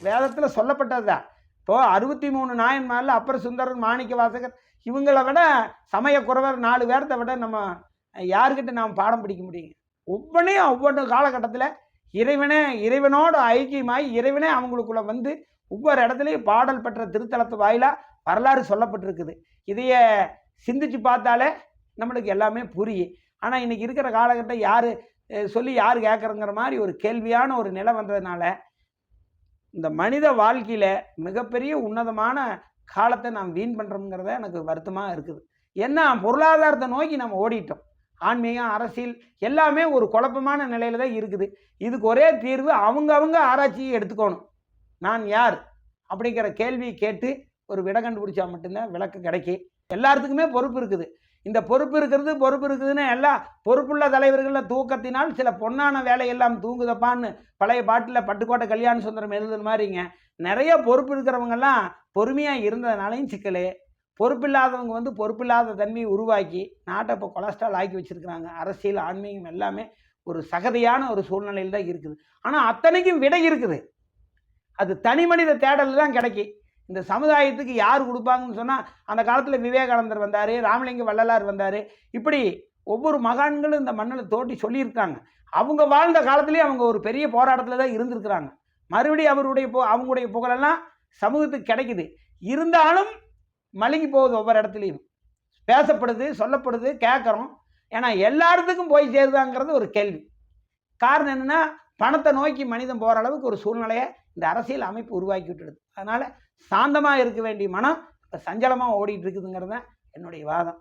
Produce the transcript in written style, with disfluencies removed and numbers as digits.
வேதத்தில் சொல்லப்பட்டது தான். இப்போது 63 நாயன்மாரில் அப்பர் சுந்தரர், மாணிக்க வாசகர் இவங்களை விட சமயக்குறவர் 4 பேர்த்தை விட நம்ம யாருக்கிட்ட நாம் பாடம் பிடிக்க முடியுங்க? ஒவ்வொரு காலகட்டத்தில் இறைவனோட ஐக்கியமாய் இறைவனே அவங்களுக்குள்ள வந்து ஒவ்வொரு இடத்துலையும் பாடல் பெற்ற திருத்தலத்து வாயிலாக வரலாறு சொல்லப்பட்டிருக்குது. இதைய சிந்திச்சு பார்த்தாலே நம்மளுக்கு எல்லாமே புரியும். ஆனால் இன்றைக்கி இருக்கிற காலகட்டம் யார் சொல்லி யார் கேட்குறங்கிற மாதிரி ஒரு கேள்வியான ஒரு நிலை வந்ததுனால இந்த மனித வாழ்க்கையில் மிகப்பெரிய உன்னதமான காலத்தை நாம் வீண் பண்ணுறோங்கிறத எனக்கு வருத்தமாக இருக்குது. ஏன்னா பொருளாதாரத்தை நோக்கி நம்ம ஓடிட்டோம். ஆன்மீகம், அரசியல் எல்லாமே ஒரு குழப்பமான நிலையில் தான் இருக்குது. இதுக்கு ஒரே தீர்வு அவங்க ஆராய்ச்சியை எடுத்துக்கணும். நான் யார் அப்படிங்கிற கேள்வியை கேட்டு ஒரு விடை கண்டுபிடிச்சா மட்டும்தான் விளக்கு கிடைக்கும். எல்லாத்துக்குமே பொறுப்பு இருக்குது. இந்த பொறுப்பு இருக்குதுன்னு எல்லா பொறுப்புள்ள தலைவர்களில் தூக்கத்தினால் சில பொன்னான வேலையெல்லாம் தூங்குதப்பான்னு பழைய பாட்டில் பட்டுக்கோட்டை கல்யாண சுந்தரம் எழுதுன மாதிரிங்க. நிறைய பொறுப்பு இருக்கிறவங்கெல்லாம் பொறுமையாக இருந்ததுனாலையும் சிக்கலே. பொறுப்பில்லாதவங்க வந்து பொறுப்பில்லாத தன்மையை உருவாக்கி நாட்டை இப்போ கொலஸ்ட்ரால் ஆக்கி வச்சுருக்கிறாங்க. அரசியல், ஆன்மீகம் எல்லாமே ஒரு சகதியான ஒரு சூழ்நிலையில் தான் இருக்குது. ஆனால் அத்தனைக்கும் விடை இருக்குது. அது தனி மனித தேடல் தான் கிடைக்கும். இந்த சமுதாயத்துக்கு யார் கொடுப்பாங்கன்னு சொன்னால் அந்த காலத்தில் விவேகானந்தர் வந்தார், ராமலிங்க வள்ளலார் வந்தார். இப்படி ஒவ்வொரு மகான்களும் இந்த மண்ணில் தோண்டி சொல்லியிருக்காங்க. அவங்க வாழ்ந்த காலத்துலேயே அவங்க ஒரு பெரிய போராட்டத்தில் தான் இருந்திருக்கிறாங்க. மறுபடியும் அவங்களுடைய புகழெல்லாம் சமூகத்துக்கு கிடைக்குது. இருந்தாலும் மழுங்கி போகுது. ஒவ்வொரு இடத்துலையும் பேசப்படுது, சொல்லப்படுது, கேட்குறோம். ஏன்னா எல்லாத்துக்கும் போய் சேருதாங்கிறது ஒரு கேள்வி. காரணம் என்னென்னா பணத்தை நோக்கி மனிதன் போகிற அளவுக்கு ஒரு சூழ்நிலையை இந்த அரசியல் அமைப்பு உருவாக்கி விட்டுடுது. அதனால் சாந்தமாக இருக்க வேண்டிய மனம் இப்போ சஞ்சலமாக ஓடிட்டு இருக்குதுங்கிறது தான் என்னுடைய வாதம்.